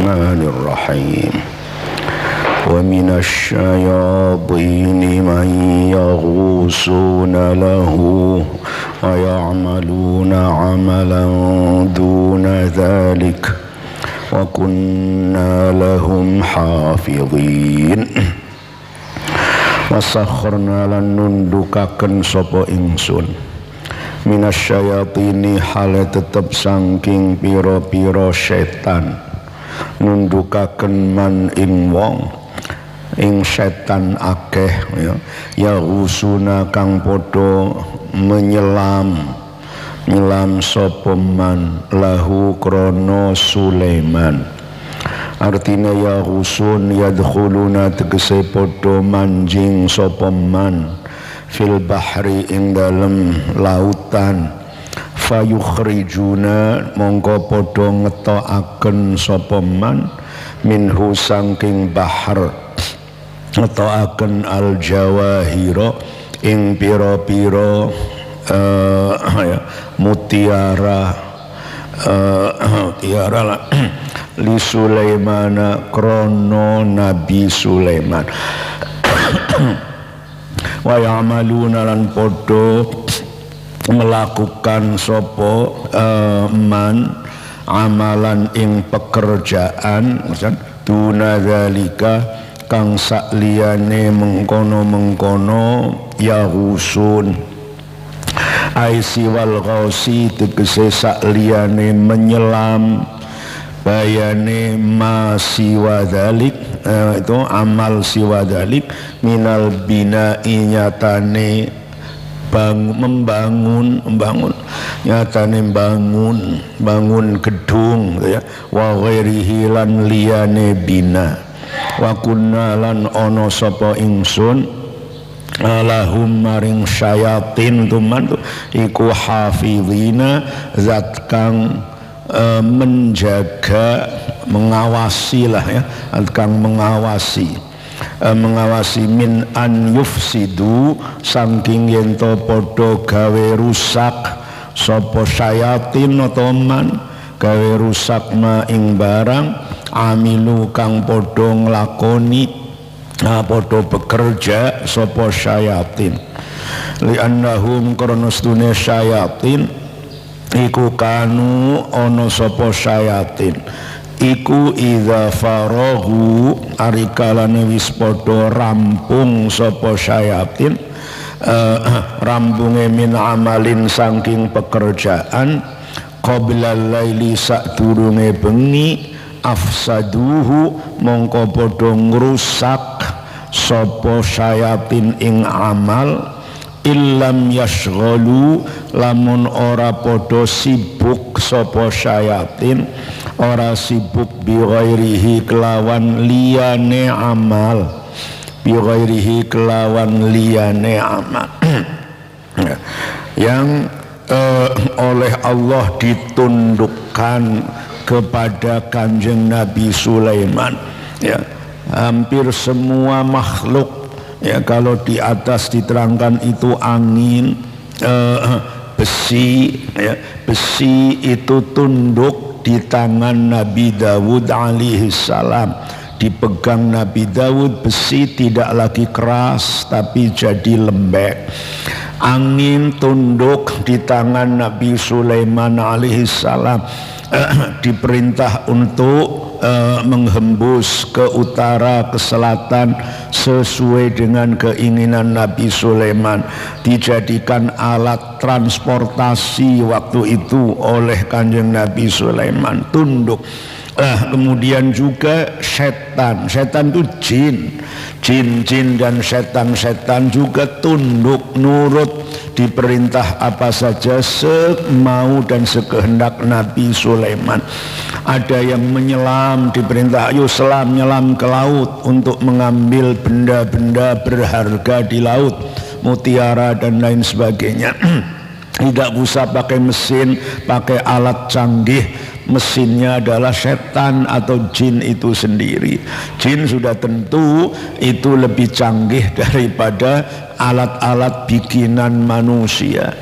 Bismillahirrahmanirrahim. Wa minasyayatini man yaghusuna lahu wa ya'maluna 'amalan duna dzalik wa kunna lahum hafidhin. Wasakharna lan nundukaken sapa ingsun minasyayatini hale tetep saking pira-pira setan, nundukaken man ing wong ing setan akeh ya usuna kang padha menyelam sapa man lahu krana Sulaiman. Artinya ya husun yadkhuluna tegese padha manjing sapa man fil bahri ing dalem lautan, fayukhrijuna mongko padha ngetokaken sapa man minhu saking bahar, ngetokaken al jawahira ing pira-pira mutiara li Sulaimana krono Nabi Sulaiman. Wa ya'maluna lan podo melakukan sopo man amalan ing pekerjaan duna zalika kang sakliyane mengkono ya husun aisi wal ghausi tegese sakliyane menyelam bayane ma siwa dalik itu amal siwa dalik minal bina'i nyatane membangun nyatane bangun gedung ya, wa ghairihi lan liyane bina, wa kunna lan ono sapa ingsun lahum maring syayatin tuman iku hafizina zat kang menjaga, mengawasi lah ya, kang mengawasi min an yufsidu saking yen to padha gawe rusak sapa syayatin otoman gawe rusak ma ing barang amilu kang padha nglakoni padha bekerja sapa syayatin li annahum karena stune syayatin iku kanu ono sapa syayatin iku idza farahu arikalane wis padha rampung sapa syayatin rampunge min amalin saking pekerjaan qabla laili sadurunge bengi afsaduhu mongko padha ngrusak sapa syayatin ing amal illam yashghalu lamun ora podo sibuk sapa syayatin ora sibuk bi ghairihi kelawan liyane amal yang oleh Allah ditundukkan kepada Kanjeng Nabi Sulaiman ya. Hampir semua makhluk ya, kalau di atas diterangkan itu angin, besi ya, besi itu tunduk di tangan Nabi Dawud alaihi salam, dipegang Nabi Dawud, besi tidak lagi keras tapi jadi lembek. Angin tunduk di tangan Nabi Sulaiman alaihi salam, diperintah untuk menghembus ke utara, ke selatan sesuai dengan keinginan Nabi Sulaiman, dijadikan alat transportasi waktu itu oleh Kanjeng Nabi Sulaiman, tunduk. Kemudian juga setan itu jin dan setan juga tunduk nurut diperintah apa saja semau dan sekehendak Nabi Sulaiman. Ada yang menyelam, diperintah ayo selam, nyelam ke laut untuk mengambil benda-benda berharga di laut, mutiara dan lain sebagainya. Tidak usah pakai mesin, pakai alat canggih. Mesinnya adalah setan atau jin itu sendiri. Jin sudah tentu itu lebih canggih daripada alat-alat bikinan manusia,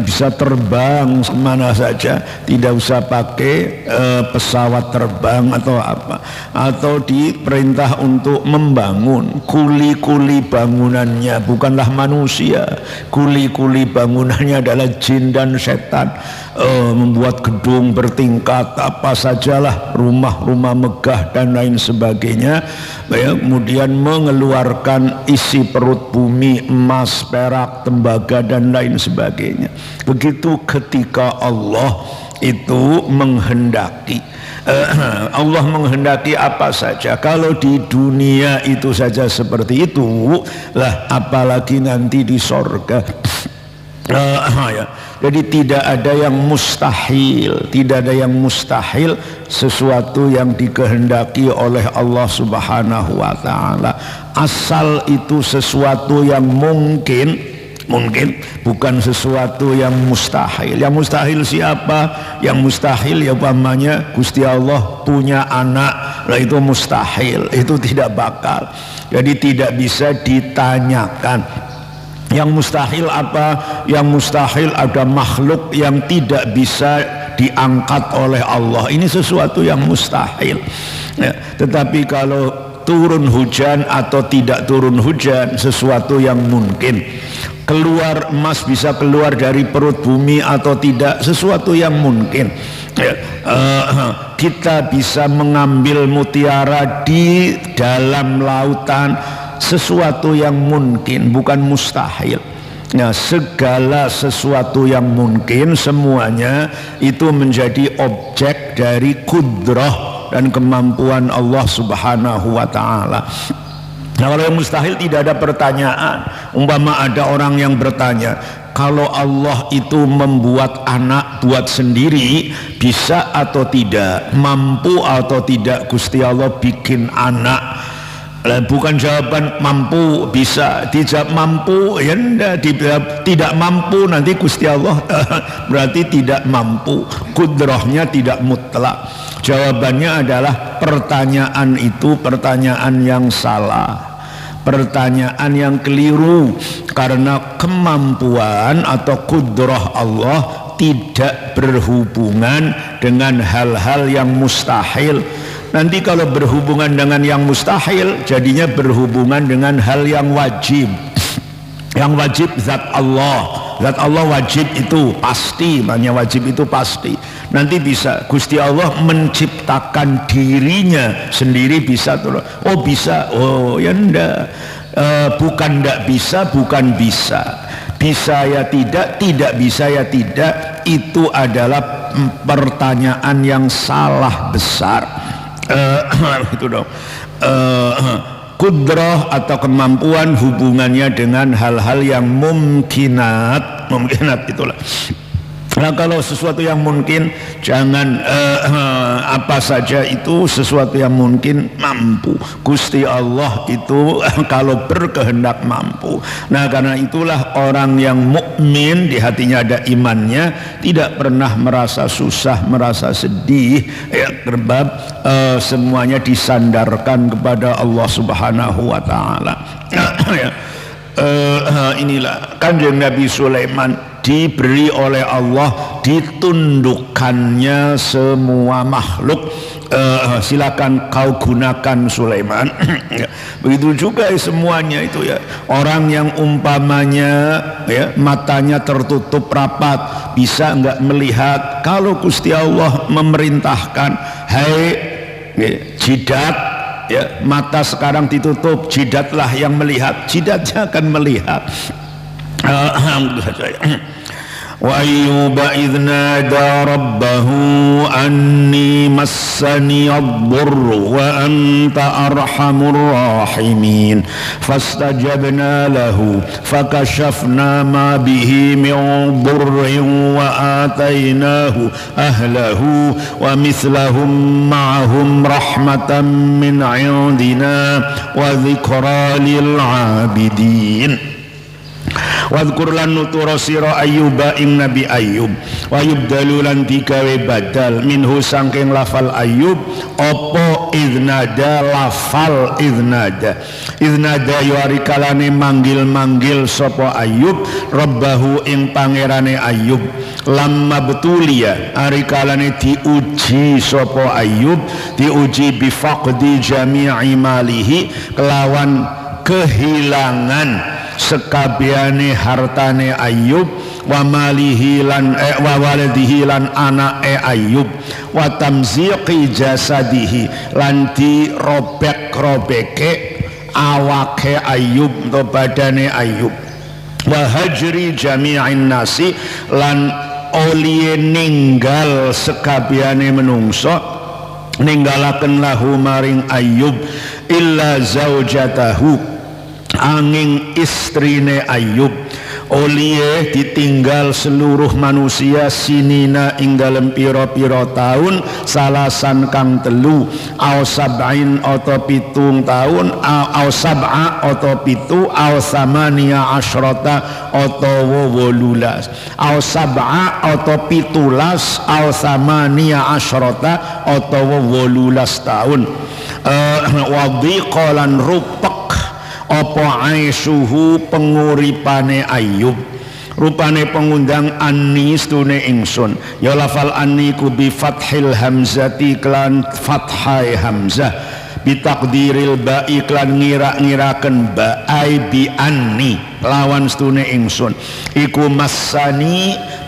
bisa terbang kemana saja, tidak usah pakai pesawat terbang atau apa, atau diperintah untuk membangun. Kuli-kuli bangunannya bukanlah manusia, kuli-kuli bangunannya adalah jin dan setan. Membuat gedung bertingkat apa sajalah, rumah-rumah megah dan lain sebagainya, kemudian mengeluarkan isi perut bumi, emas, perak, tembaga dan lain sebagainya. Begitu ketika Allah itu menghendaki, Allah menghendaki apa saja. Kalau di dunia itu saja seperti itu, lah apalagi nanti di sorga. Jadi tidak ada yang mustahil, tidak ada yang mustahil sesuatu yang dikehendaki oleh Allah Subhanahu wa ta'ala. Asal itu sesuatu yang mungkin, bukan sesuatu yang mustahil. Yang mustahil siapa? Yang mustahil ya umpamanya Gusti Allah punya anak, lah itu mustahil, itu tidak bakal. Jadi tidak bisa ditanyakan. Yang mustahil apa? Yang mustahil ada makhluk yang tidak bisa diangkat oleh Allah. Ini sesuatu yang mustahil. Ya, tetapi kalau turun hujan atau tidak turun hujan, sesuatu yang mungkin. Keluar emas bisa keluar dari perut bumi atau tidak, sesuatu yang mungkin. Ya, kita bisa mengambil mutiara di dalam lautan, sesuatu yang mungkin, bukan mustahil. Nah, segala sesuatu yang mungkin semuanya itu menjadi objek dari kudrah dan kemampuan Allah Subhanahu wa ta'ala. Nah, kalau yang mustahil tidak ada pertanyaan. Umpama ada orang yang bertanya, kalau Allah itu membuat anak buat sendiri, bisa atau tidak? Mampu atau tidak Gusti Allah bikin anak? Bukan jawaban mampu, bisa, dijawab mampu, ya enggak, tidak mampu nanti Gusti Allah berarti tidak mampu, kudrahnya tidak mutlak. Jawabannya adalah pertanyaan itu pertanyaan yang salah, pertanyaan yang keliru, karena kemampuan atau kudrah Allah tidak berhubungan dengan hal-hal yang mustahil. Nanti kalau berhubungan dengan yang mustahil, jadinya berhubungan dengan hal yang wajib. Yang wajib zat Allah. Zat Allah wajib itu pasti, maknanya wajib itu pasti. Nanti bisa Gusti Allah menciptakan dirinya sendiri, bisa tuh. Oh bisa, oh ya enggak. Bukan enggak bisa, bukan bisa. Bisa ya tidak, tidak bisa ya tidak. Itu adalah pertanyaan yang salah besar. Itu dong. Kudrah atau kemampuan hubungannya dengan hal-hal yang mumkinat itulah. Nah, kalau sesuatu yang mungkin, jangan apa saja itu sesuatu yang mungkin mampu. Gusti Allah itu kalau berkehendak mampu. Nah, karena itulah orang yang mukmin, di hatinya ada imannya, tidak pernah merasa susah, merasa sedih, ya, sebab semuanya disandarkan kepada Allah Subhanahu wa ta'ala. Inilah Kanjeng Nabi Sulaiman diberi oleh Allah, ditundukkannya semua makhluk. Silakan kau gunakan Sulaiman. Begitu juga semuanya itu ya. Orang yang umpamanya ya matanya tertutup rapat, bisa enggak melihat, kalau Gusti Allah memerintahkan, hai jidat, ya, mata sekarang ditutup, jidatlah yang melihat, jidatnya akan melihat. Wa ayyuba idh nada rabbahu anni massani ad-durru wa anta arhamur rahimin fastajabna lahu fakashafna ma bihi min durrin wa atainahu ahlahu wa mithlahum ma'ahum rahmatan min 'indina wa dhikra lil 'abidin. Wadhkur lan nutura sira Ayyuba ing Nabi Ayyub wa yubdalu lan digawe badal minhu saking lafal Ayyub apa idnada lafal idnada yarikalane manggil-manggil sapa Ayyub Rabbahu ing pangerane Ayyub lamma betulia arikalane diuji sapa Ayyub diuji bifaqdi jami'i malihi kelawan kehilangan sekabiane hartane Ayyub wa malihi lan wa waladihi lan anake Ayyub wa tamziqi jasadihi lan dirobek-robeke awake Ayyub atau badane Ayyub wa hajri jami'in nasi lan oliye ninggal sekabiane menungso ninggalaken lahu maring Ayyub illa zaujatahu angin istrine Ayyub oliye ditinggal seluruh manusia sinina ing dalem pira-pira taun salasan kang telu au sab'in atau pitung taun au sab'a atau pitu au samania asyrata atau wolulas au sab'a atau pitulas au samania asyrata atau wolulas taun wadhiqalan rupek apa aisuhu penguripane Ayyub rupane pengundang anni stune ingsun ya lafal anni ku bi fathil hamzati klan fathai hamzah bitaqdiril ba'i klan ngira-ngiraken ba'ai bi anni lawan stune ingsun iku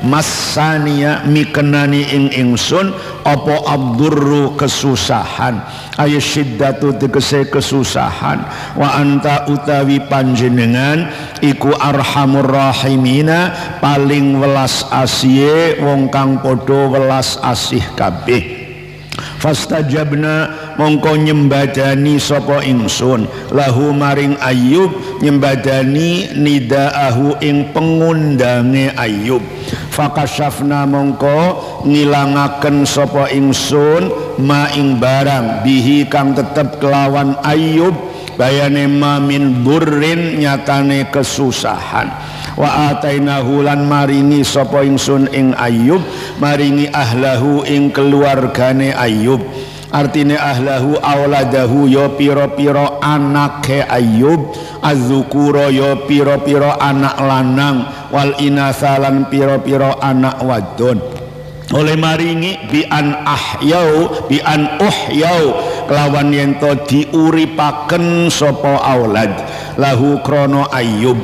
masania mikenani ing ingsun apa abdurru kesusahan ayo syiddatu tegese kesusahan wa anta utawi panjenengan iku arhamur rahimina paling welas asih wong kang padha welas asih kabeh fastajabna mongko nyembadani sapa ingsun lahu maring Ayyub nyembadani nidaahu ing pengundange Ayyub fakasyafna mongko ngilangaken sapa ingsun ma ing barang bihi kang tetep kelawan Ayyub bayane ma min burrin nyatane kesusahan wa atainahu lan maringi sapa ingsun ing Ayyub maringi ahlahu ing keluargane Ayyub artine ahlahu auladahu ya pira-pira anake Ayyub azzukura ya pira-pira anak lanang wal inasalan pira-pira anak wadon oleh maringi bi an uhyau kelawan yen to diuripaken sapa aulad lahu krana Ayyub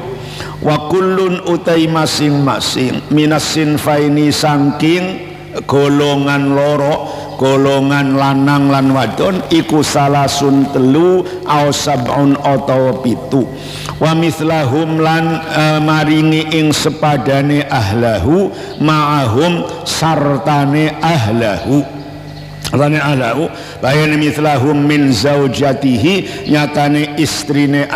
wa kullun utai masing-masing minasin faini saking golongan loro golongan lanang lan wadon iku salasun telu au sab'un atau pitu wa mislahum lan maringi ing sepadane ahlahu ma'ahum sartane ahlahu bayan mislahum min zaujatihi nyatane istrine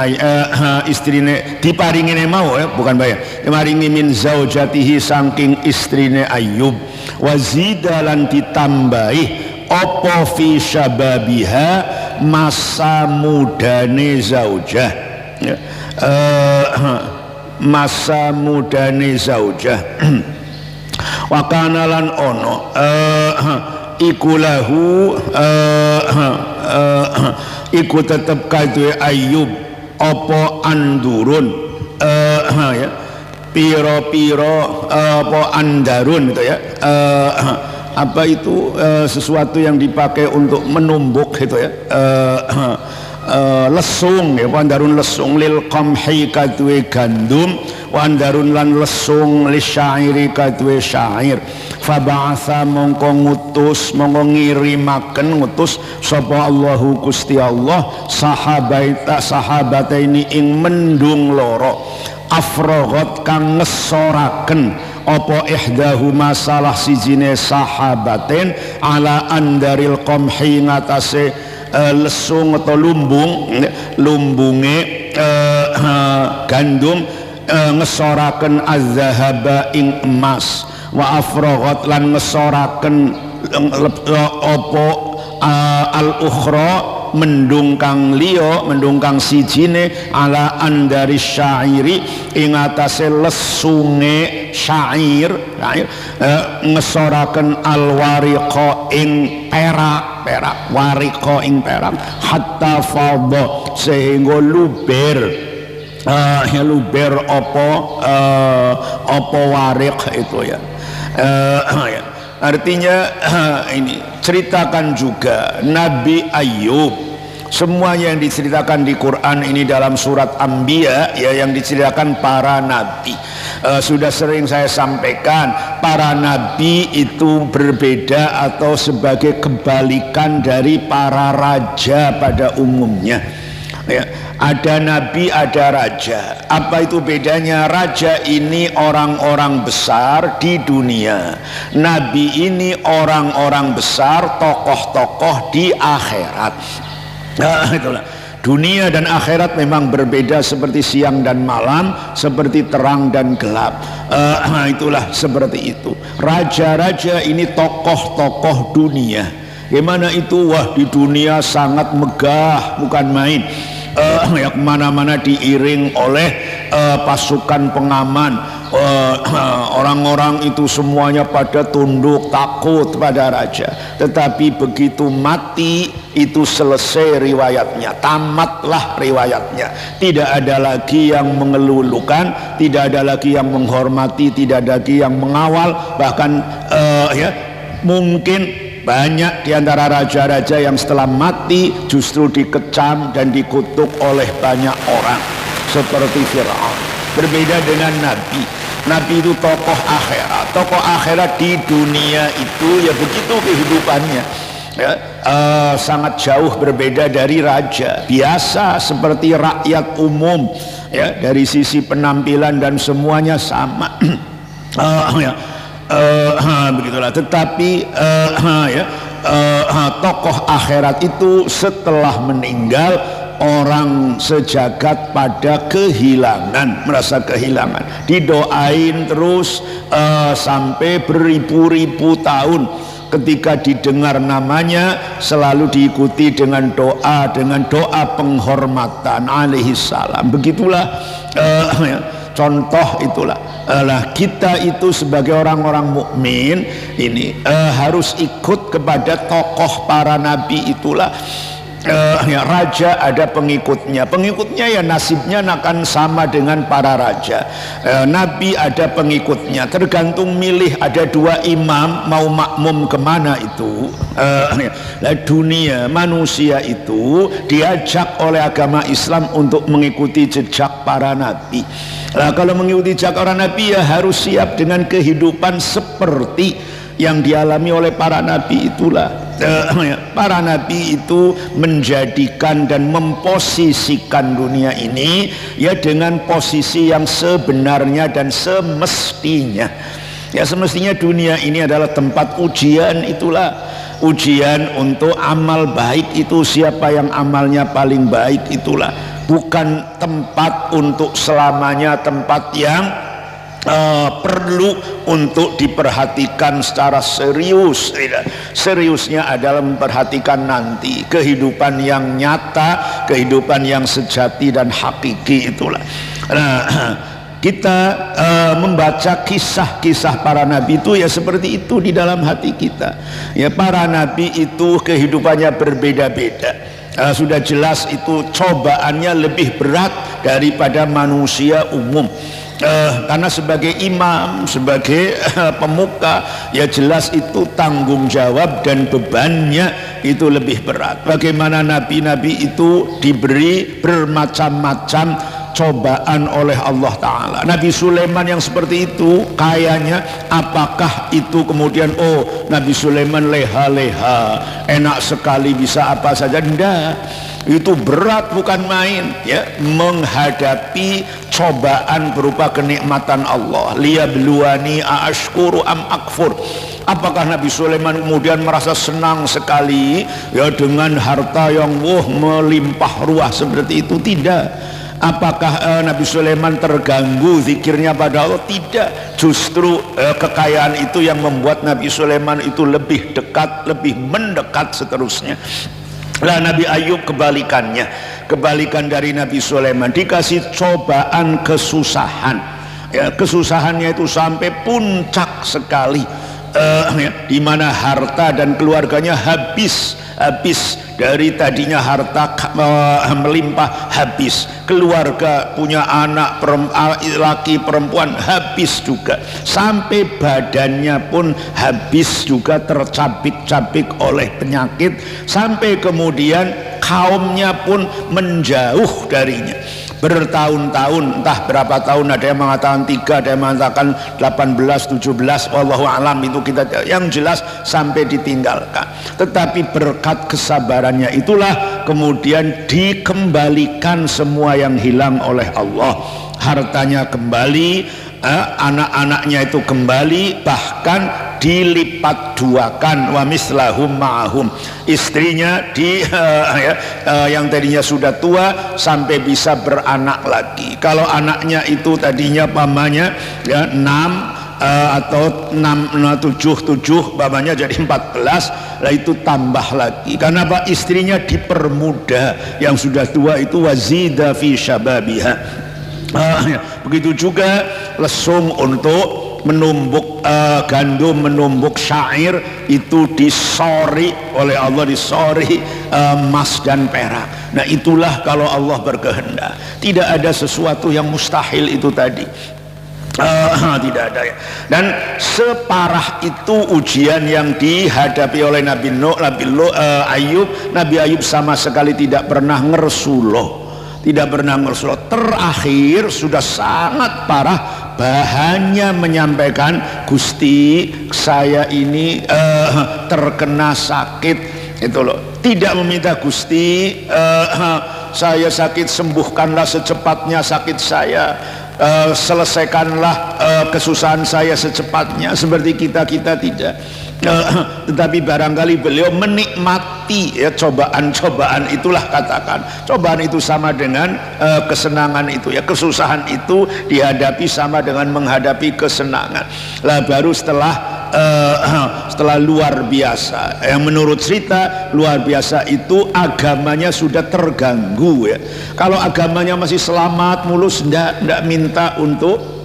diparingine mau bukan bayan maringi min zaujatihi saking istrine Ayyub wazidalan ditambahi apa fi syababiha masa mudane zaujah masa mudane zaujah wa kana lan ono iku lahu iku tetep kadue Ayyub apa andurun ya piro-piro apa andarun itu ya apa itu sesuatu yang dipakai untuk menumbuk itu ya lesung ya andarun lesung lil qamhi kadue gandum wa andarun lan lesung li syairi kadue syair faba'atha mongko ngutus mongko ngirimaken ngutus sapa Allahu Gusti Allah sahabataini ing mendung loro afrogot kang ngesoraken apa ihdahu masalah sijine sahabaten ala andaril qamhi ngatasé lesung atau lumbunge gandum ngesoraken az-zahaba ing emas wa afrogot lan ngesoraken apa al-ukhra mendung kang liya mendung kang sijine ala andari syairi ing atase lesunge syair ngesoraken alwariqa ing perak wariqa ing perak hatta fadha sehingga luber luber apa warik itu ya. Artinya ini ceritakan juga Nabi Ayub. Semuanya yang diceritakan di Quran ini dalam surat Anbiya ya, yang diceritakan para nabi. Sudah sering saya sampaikan, para nabi itu berbeda atau sebagai kebalikan dari para raja pada umumnya ya. Ada nabi, ada raja. Apa itu bedanya? Raja ini orang-orang besar di dunia, nabi ini orang-orang besar, tokoh-tokoh di akhirat. Nah, itulah. Dunia dan akhirat memang berbeda seperti siang dan malam, seperti terang dan gelap. Itulah seperti itu. Raja-raja ini tokoh-tokoh dunia. Gimana itu? Wah, di dunia sangat megah, bukan main. Ya kemana-mana diiring oleh pasukan pengaman. Orang-orang itu semuanya pada tunduk takut pada raja. Tetapi begitu mati itu selesai riwayatnya, tamatlah riwayatnya. Tidak ada lagi yang mengelulukan, tidak ada lagi yang menghormati, tidak ada lagi yang mengawal. Bahkan ya mungkin banyak di antara raja-raja yang setelah mati justru dikecam dan dikutuk oleh banyak orang seperti Firaun. Berbeda dengan nabi. Nabi itu tokoh akhirat. Tokoh akhirat di dunia itu ya begitu kehidupannya ya, sangat jauh berbeda dari raja biasa seperti rakyat umum ya, dari sisi penampilan dan semuanya sama. Ya. Begitulah. Tetapi tokoh akhirat itu setelah meninggal orang sejagat pada kehilangan, merasa kehilangan, didoain terus sampai beribu-ribu tahun. Ketika didengar namanya selalu diikuti dengan doa penghormatan alaihi salam. Begitulah contoh itulah. Lah kita itu sebagai orang-orang mukmin ini harus ikut kepada tokoh para nabi itulah. Ya, raja ada pengikutnya ya nasibnya akan sama dengan para raja. Nabi ada pengikutnya, tergantung milih. Ada dua imam mau makmum kemana itu. Dunia manusia itu diajak oleh agama Islam untuk mengikuti jejak para nabi. Kalau mengikuti jejak para nabi ya harus siap dengan kehidupan seperti yang dialami oleh para nabi itulah. Para nabi itu menjadikan dan memposisikan dunia ini ya dengan posisi yang sebenarnya dan semestinya. Ya semestinya dunia ini adalah tempat ujian itulah. Ujian untuk amal baik itu, siapa yang amalnya paling baik itulah. Bukan tempat untuk selamanya, tempat yang perlu untuk diperhatikan secara serius. Seriusnya adalah memperhatikan nanti kehidupan yang nyata, kehidupan yang sejati dan hakiki itulah. Nah, kita membaca kisah-kisah para nabi itu ya seperti itu di dalam hati kita. Ya para nabi itu kehidupannya berbeda-beda. Sudah jelas itu cobaannya lebih berat daripada manusia umum. Karena sebagai imam, sebagai pemuka ya jelas itu tanggung jawab dan bebannya itu lebih berat. Bagaimana nabi-nabi itu diberi bermacam-macam cobaan oleh Allah Ta'ala. Nabi Sulaiman yang seperti itu kayanya, apakah itu kemudian Nabi Sulaiman leha-leha enak sekali bisa apa saja? Enggak, itu berat bukan main ya, menghadapi cobaan berupa kenikmatan Allah. Liyabluwani aashkuru am akfur. Apakah Nabi Sulaiman kemudian merasa senang sekali ya dengan harta yang melimpah ruah seperti itu? Tidak. Apakah Nabi Sulaiman terganggu zikirnya pada Allah? Tidak. Justru kekayaan itu yang membuat Nabi Sulaiman itu lebih dekat, lebih mendekat seterusnya. Lah Nabi Ayub kebalikannya, kebalikan dari Nabi Sulaiman, dikasih cobaan kesusahan, ya, kesusahannya itu sampai puncak sekali, di mana harta dan keluarganya habis dari tadinya harta melimpah habis, keluarga punya anak laki perempuan habis juga, sampai badannya pun habis juga, tercabik-cabik oleh penyakit, sampai kemudian kaumnya pun menjauh darinya bertahun-tahun, entah berapa tahun, ada yang mengatakan 3, ada yang mengatakan 18, 17, wallahu alam, itu kita yang jelas sampai ditinggalkan. Tetapi berkat kesabarannya itulah kemudian dikembalikan semua yang hilang oleh Allah, hartanya kembali, anak-anaknya itu kembali, bahkan dilipat duakan, wa mislahum ma'ahum, istrinya yang tadinya sudah tua sampai bisa beranak lagi. Kalau anaknya itu tadinya pamannya 6 atau 7 pamannya jadi 14, lah itu tambah lagi, karena apa? Istrinya dipermudah, yang sudah tua itu wazida fi syababiha. Begitu juga lesung untuk menumbuk gandum, menumbuk syair, itu disori oleh Allah, disori emas dan perak. Nah itulah kalau Allah berkehendak, tidak ada sesuatu yang mustahil itu tadi. Tidak ada ya. Dan separah itu ujian yang dihadapi oleh Nabi Ayub. Nabi Ayub sama sekali tidak pernah ngersuloh, tidak pernah ngersuloh. Terakhir sudah sangat parah, bahannya menyampaikan, Gusti saya ini terkena sakit, itu loh. Tidak meminta Gusti saya sakit, sembuhkanlah secepatnya sakit saya, selesaikanlah kesusahan saya secepatnya, seperti kita tidak. Tetapi barangkali beliau menikmati ya cobaan-cobaan itulah, katakan cobaan itu sama dengan kesenangan itu ya, kesusahan itu dihadapi sama dengan menghadapi kesenangan. Lah baru setelah luar biasa, yang menurut cerita luar biasa itu agamanya sudah terganggu ya. Kalau agamanya masih selamat mulus, ndak minta untuk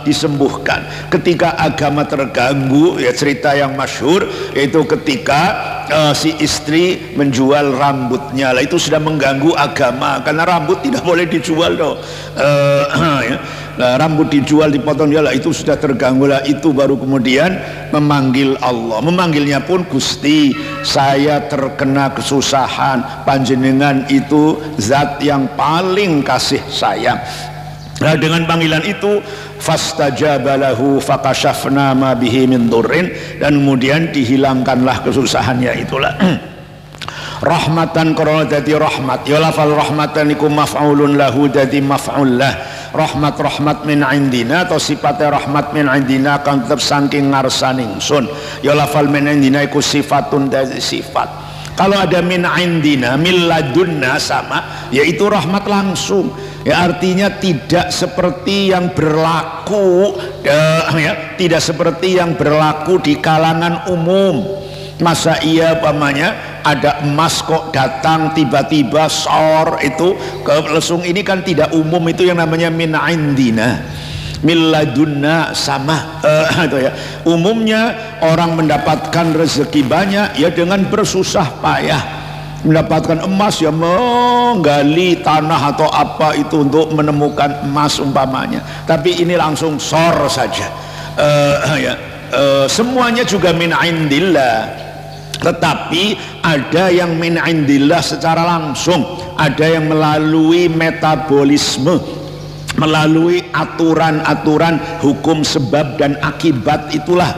disembuhkan. Ketika agama terganggu ya, cerita yang masyhur yaitu ketika si istri menjual rambutnya, lah itu sudah mengganggu agama, karena rambut tidak boleh dijual loh. Nah, rambut dijual, dipotong dia, lah itu sudah terganggu, lah itu baru kemudian memanggil Allah. Memanggilnya pun, Gusti saya terkena kesusahan, panjenengan itu zat yang paling kasih sayang. Nah, dengan panggilan itu fastajaba lahu fakashafna ma bihi min durrin, dan kemudian dihilangkanlah kesusahannya itulah. Rahmatan karena dadi rahmat, ya lafal rahmatan iku maf'ulun lahu dadi maf'ul lah. Rahmat min indina, atau sifatnya rahmat min indina kan tetap saking ngarsaning sun, ya lafal min indina iku sifatun dadi sifat. Kalau ada min indina, min ladunna sama, yaitu rahmat langsung ya, artinya tidak seperti yang berlaku tidak seperti yang berlaku di kalangan umum. Masa iya pamannya ada emas kok datang tiba-tiba sor itu ke lesung, ini kan tidak umum, itu yang namanya min indina, min ladunna sama. Itu ya, umumnya orang mendapatkan rezeki banyak ya dengan bersusah payah, mendapatkan emas ya menggali tanah atau apa itu untuk menemukan emas umpamanya, tapi ini langsung sor saja. Semuanya juga min indillah, tetapi ada yang min indillah secara langsung, ada yang melalui metabolisme, melalui aturan-aturan hukum sebab dan akibat itulah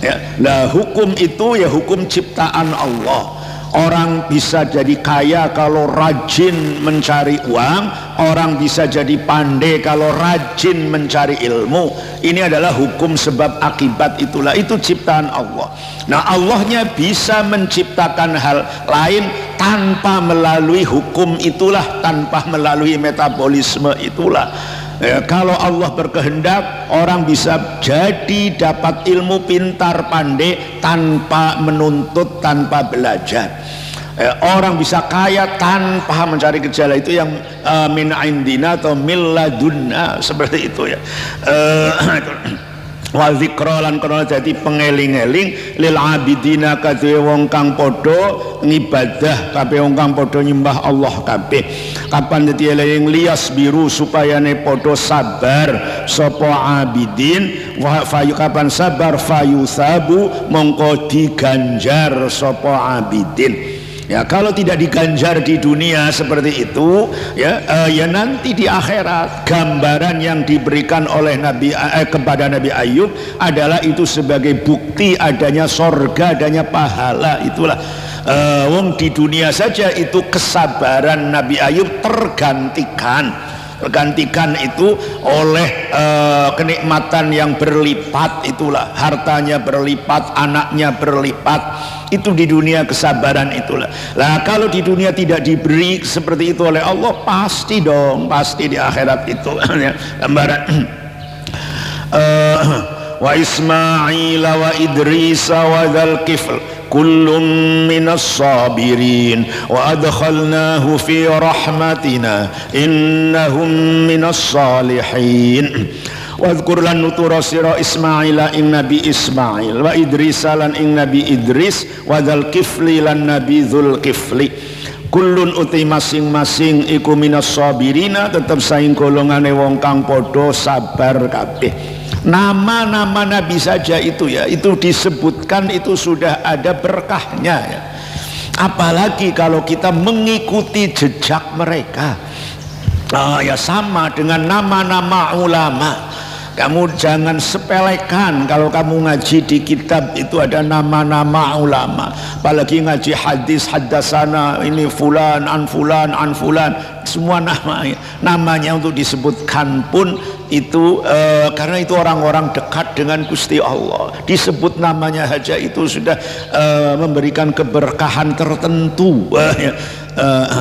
ya. Nah, hukum itu ya hukum ciptaan Allah. Orang bisa jadi kaya kalau rajin mencari uang, orang bisa jadi pandai kalau rajin mencari ilmu. Ini adalah hukum sebab akibat itulah, itu ciptaan Allah. Nah, Allahnya bisa menciptakan hal lain tanpa melalui hukum itulah, tanpa melalui metabolisme itulah. Ya, kalau Allah berkehendak, orang bisa jadi dapat ilmu, pintar, pandai tanpa menuntut, tanpa belajar. Orang bisa kaya tanpa mencari gejala, itu yang min indina atau milladunna, seperti itu ya. Wa dzikra lan kono dadi pengeling-eling lil abidina kadhe wong kang padha ngibadah, kabeh wong kang padha nyembah Allah kabeh. Kapan dadi eling lias biru supayane padha sabar sapa abidin, wa fayu kapan sabar fayusabu mongko diganjar sapa abidin. Ya, kalau tidak diganjar di dunia seperti itu, ya, ya nanti di akhirat gambaran yang diberikan oleh kepada Nabi Ayub adalah itu sebagai bukti adanya sorga, adanya pahala. Itulah wong di dunia saja itu kesabaran Nabi Ayub tergantikan itu oleh kenikmatan yang berlipat. Itulah hartanya berlipat, anaknya berlipat. Itu di dunia kesabaran itulah. Lah kalau di dunia tidak diberi seperti itu oleh Allah, pasti dong, pasti di akhirat itu gambaran. Wa Ismail wa Idris wa dzal kifl kullum minas sabirin wa adkhalnahu fi rahmatina innahum minas salihin. Wadhkur lan nutura sira Ismaila ing Nabi Ismail, wa Idris lan ing Nabi Idris, wa dzal kifli lan Nabi Dzul Kifli. Kullun uti masing-masing iku minas sabirina, tetep saing golongane wong kang padha sabar kabeh. Nama-nama Nabi saja itu ya, itu disebutkan itu sudah ada berkahnya ya. Apalagi kalau kita mengikuti jejak mereka. Ya sama dengan nama-nama ulama. Kamu jangan sepelekan kalau kamu ngaji di kitab itu ada nama-nama ulama. Apalagi ngaji hadis haddasana ini fulan an fulan an fulan, semua namanya untuk disebutkan pun itu karena itu orang-orang dekat dengan Gusti Allah. Disebut namanya saja itu sudah memberikan keberkahan tertentu.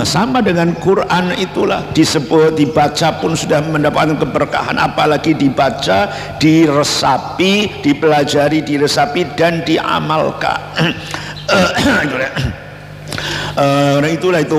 Sama dengan Quran itulah, disebut dibaca pun sudah mendapatkan keberkahan, apalagi dibaca, diresapi, dipelajari, diresapi dan diamalkan. Itulah itu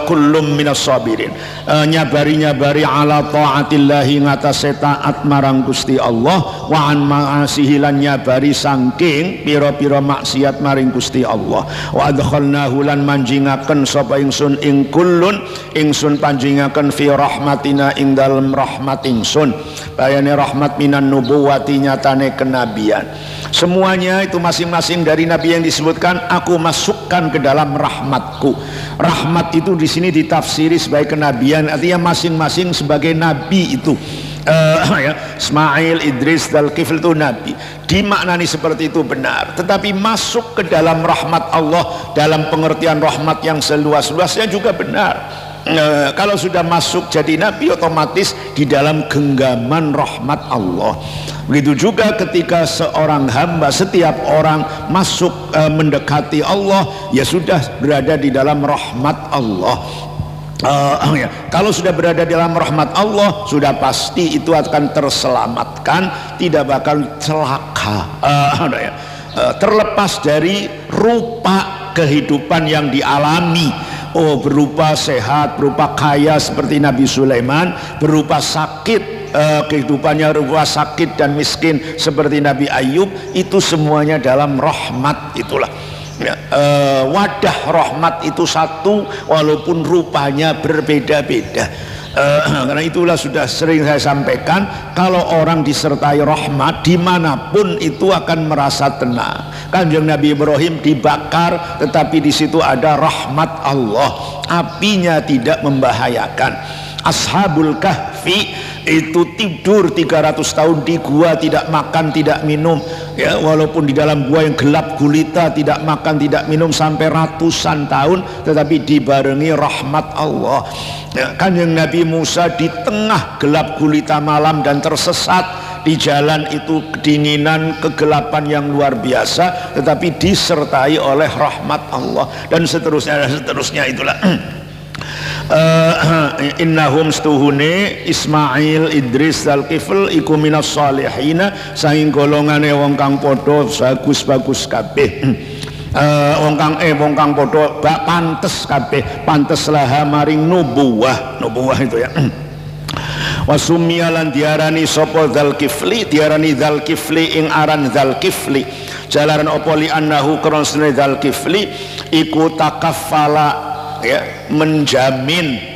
kullum minas sabirin, nyabari ala taatillahi ngatasé taat marang Gusti Allah, wa an ma'asihi lan nyabari saking pira-pira maksiat maring Gusti Allah. Wa adkhalnahu lan manjingaken sapa ingsun ing kullun, ingsun panjingaken fi rahmatina ing dalem rahmat ingsun. Bayane rahmat minan nubuwati, nyatane kenabian. Semuanya itu masing-masing dari nabi yang disebutkan aku masukkan ke dalam rahmatku. Rahmat itu di sini ditafsiri sebagai kenabian, artinya masing-masing sebagai nabi itu. Ismail, Idris, Dzul Kifl itu nabi. Dimaknani seperti itu benar, tetapi masuk ke dalam rahmat Allah dalam pengertian rahmat yang seluas-luasnya juga benar. Kalau sudah masuk jadi nabi, otomatis di dalam genggaman rahmat Allah. Begitu juga ketika seorang hamba, setiap orang masuk mendekati Allah, ya sudah berada di dalam rahmat Allah. Kalau sudah berada di dalam rahmat Allah, sudah pasti itu akan terselamatkan, tidak bakal celaka. Terlepas dari rupa kehidupan yang dialami. Berupa sehat, berupa kaya seperti Nabi Sulaiman, berupa sakit, kehidupannya berupa sakit dan miskin seperti Nabi Ayub, itu semuanya dalam rahmat itulah. Wadah rahmat itu satu walaupun rupanya berbeda-beda. Karena itulah sudah sering saya sampaikan, kalau orang disertai rahmat dimanapun itu akan merasa tenang. Kanjeng Nabi Ibrahim dibakar, tetapi di situ ada rahmat Allah, apinya tidak membahayakan. Ashabul Kahfi itu tidur 300 tahun di gua, tidak makan tidak minum ya, walaupun di dalam gua yang gelap gulita, tidak makan tidak minum sampai ratusan tahun, tetapi dibarengi rahmat Allah ya. Kanjeng Nabi Musa di tengah gelap gulita malam dan tersesat di jalan itu, kedinginan, kegelapan yang luar biasa, tetapi disertai oleh rahmat Allah, dan seterusnya itulah. Innahum stuhune Ismail, Idris, Dzul Kifl iku minas salihina, saking golongane wong kang padha bagus-bagus kabeh. wong kang padha bak pantes kabeh, pantes laha maring nubuwah itu ya. Wasumialan diarani sapa Dzulkifli, diarani Dzulkifli ing aran Dzulkifli jalaran apa li annahu krana Dzulkifli iku takaffala ya, menjamin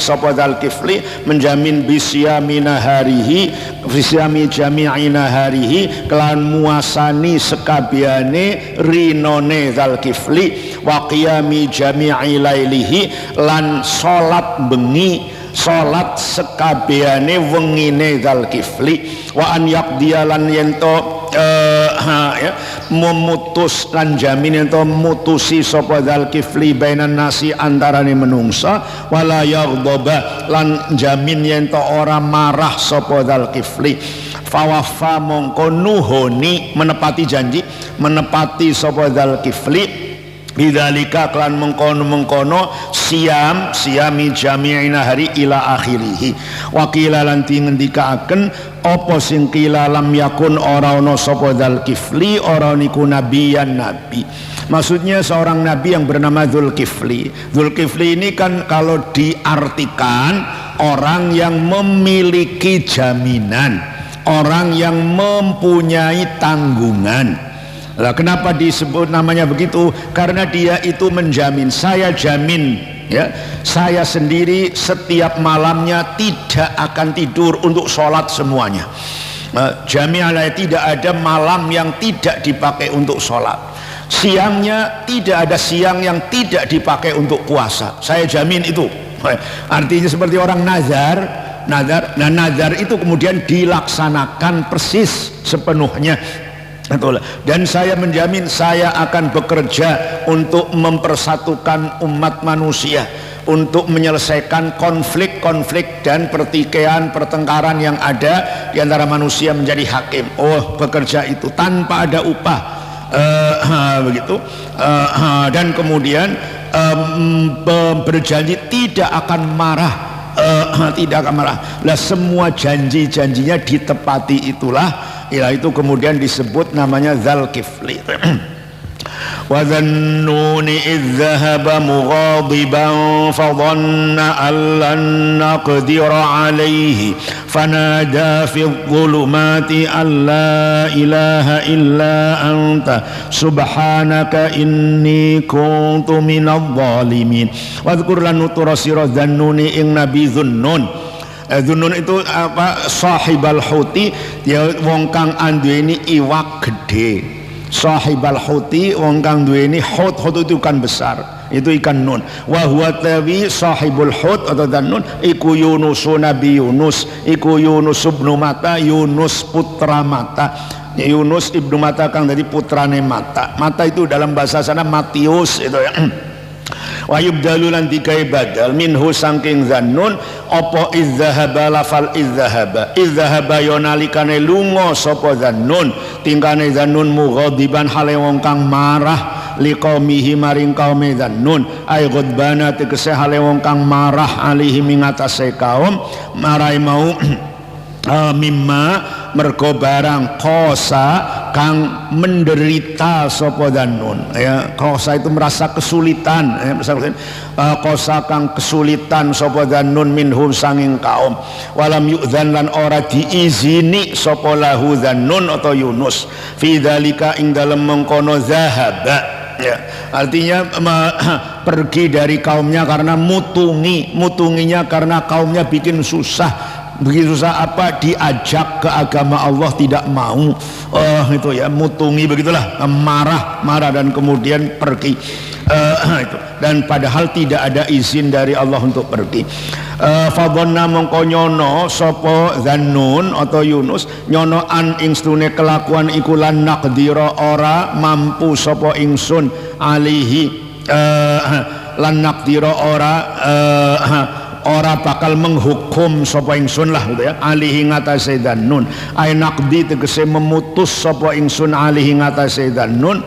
sapa Dzulkifli, menjamin bisyami jami'i naharihi kelan muasani sekabehane rinone Dzulkifli wa qiyami jami'i lailihi lan salat bengi, salat sekabehane wengine Dzulkifli wa an yaqdiyalan yento memutus lan jamin ento mutusi sapa Dzulkifli bainan nasi antarane menungsa wala yaghdaba lan jamin yento ora marah sapa Dzulkifli fawafa mongko nuhoni menepati janji, menepati sapa Dzulkifli bidzalika klan mengkono siami jami'ina hari ila akhirih wa qila lan ngendikaaken apa sing qila lam yakun ora ana sapa Dzulkifli ora niku nabiyan nabi. Maksudnya seorang nabi yang bernama Dzulkifli. Dzulkifli ini kan kalau diartikan orang yang memiliki jaminan, orang yang mempunyai tanggungan. Lah kenapa disebut namanya begitu? Karena dia itu menjamin, saya jamin ya, saya sendiri setiap malamnya tidak akan tidur untuk sholat semuanya. Jami'ah, tidak ada malam yang tidak dipakai untuk sholat. Siangnya tidak ada siang yang tidak dipakai untuk puasa. Saya jamin itu. Artinya seperti orang nazar. Nah, nazar itu kemudian dilaksanakan persis sepenuhnya. Dan saya menjamin saya akan bekerja untuk mempersatukan umat manusia, untuk menyelesaikan konflik-konflik dan pertikaian pertengkaran yang ada di antara manusia menjadi hakim. Oh, bekerja itu tanpa ada upah, begitu. Dan kemudian berjanji tidak akan marah, tidak akan marah. Lah semua janji-janjinya ditepati itulah. Ya, itu kemudian disebut namanya Dzulkifli. Wa dhannuni idh dhahaba mughadiban fa dhanna an lan naqdira alayhi fanada fi dhulumati an la ilaha illa anta subhanaka inni kuntu minadh dhalimin. Wa dzkur lan nutura sira dhannuni ing nabi Dhunnun. Dhunnun itu apa? Sahibal huti, ya wong kang anduweni iwak gede. Sahibal huti, wong kang duweni hut itu ikan besar, itu ikan nun. Wa huwa tawi sahibul hut atau Dhunnun iku Yunus, Nabi Yunus, iku Yunus ibnu Mata, Yunus putra Mata. Yunus ibnu Mata kang dari putrane Mata. Mata itu dalam bahasa sana Matius itu ya. Wa yubdalu lan dikai badal minhu saking Dhunnun apa idzahaba lafal idzahaba yonalikane lunga sapa Dhunnun tingkane Dhunnun mughadiban hale wong kang marah liqaumihi maring kaume Dhunnun ay ghadbana tegese hale wong kang marah alihi ing atase kaum marai mau mimma mergo barang kosa kang menderita sapa Dhunnun ya. Kosa itu merasa kesulitan ya, kosa kang kesulitan sapa Dhunnun minhum sanging kaum walam yu'dzan lan ora diizini sapa lahu Dhunnun atau Yunus fi dzalika ing dalem mengkono zahaba ya. Artinya pergi dari kaumnya karena mutunginya karena kaumnya bikin susah. Begitu susah apa diajak ke agama Allah tidak mau, itu ya mutungi begitulah, marah dan kemudian pergi, itu. Dan padahal tidak ada izin dari Allah untuk pergi. Fadonna mongko nyono sapa Dhunnun atau Yunus nyono an ingstune kelakuan iku lan naqdira ora mampu sapa ingsun alihi lan naqdira ora bakal menghukum sapa ingsun lah gitu ya alihi ngatasé Dhunnun ay naqdi tegese memutus sapa ingsun alihi ngatasé Dhunnun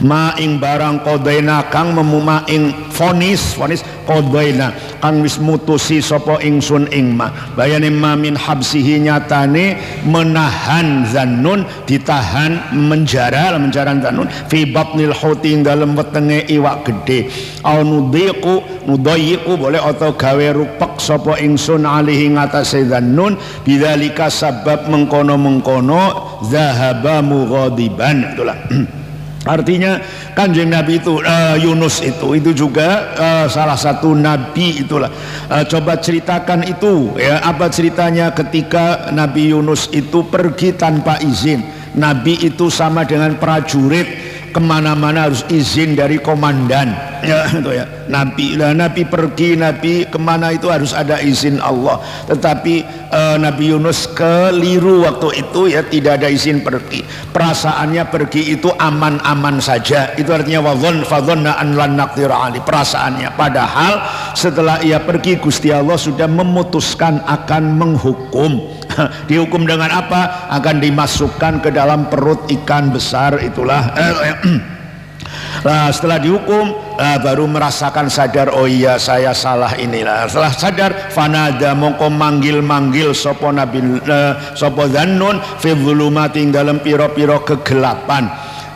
ma ing barang qadaina kang memuma ing fonis qadaina kang wis mutusi sapa ingsun ing ma bayane ma min habsihi nyatane menahan Zannun ditahan menjaran Zannun fi batnil huti dalam wetenge iwak gede au nudhiqu boleh atau gawe rupek sapa ingsun alihi ngatasé Zannun bidzalika sabab mengkono zahaba mughadiban itulah. Artinya Kanjeng Nabi itu Yunus itu juga salah satu nabi itulah. Coba ceritakan itu ya, apa ceritanya ketika Nabi Yunus itu pergi tanpa izin. Nabi itu sama dengan prajurit, kemana-mana harus izin dari komandan ya, itu ya. Nabi pergi, Nabi kemana itu harus ada izin Allah. Tetapi Nabi Yunus keliru waktu itu ya, tidak ada izin pergi. Perasaannya pergi itu aman-aman saja. Itu artinya fadhanna an lan naqdir ali. Perasaannya, padahal setelah ia pergi Gusti Allah sudah memutuskan akan menghukum. Dihukum dengan apa? Akan dimasukkan ke dalam perut ikan besar itulah. Nah, setelah dihukum baru merasakan sadar, oh iya saya salah inilah. Setelah sadar fanada mongko manggil sapa nabi sapa Zannun fi dzulumati dalam piro-piro kegelapan.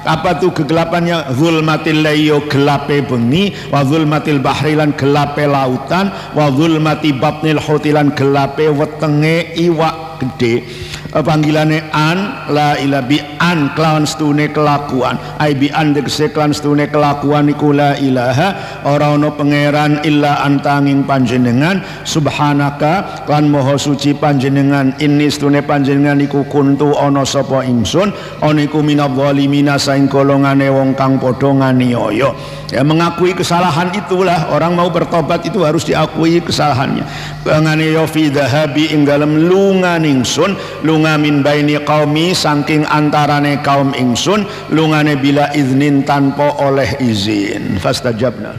Apa tuh kegelapannya? Zulmatil layyo gelape bengi, wa zulmatil bahri lan gelape lautan, wa zulmati batnil hutilan gelape wetenge iwak gede. Panggilane an la ila bi an kelawan stune kelakuan ai bi an tegese kelawan stune kelakuan iku la ilaha ora ana pangeran illa antanging panjenengan subhanaka lan maha suci panjenengan inni stune panjenengan iku kuntu ana sapa ingsun ana iku minadh zalimina saing golongane wong kang padha nganiaya. Ya, mengakui kesalahan itulah orang mau bertobat itu harus diakui kesalahannya. Ngane ya fi dhahabi ing dalem lunga ningsun lunga min baini qaumi saking antarane kaum ingsun lungane bila iznin tanpa oleh izin fastajabna.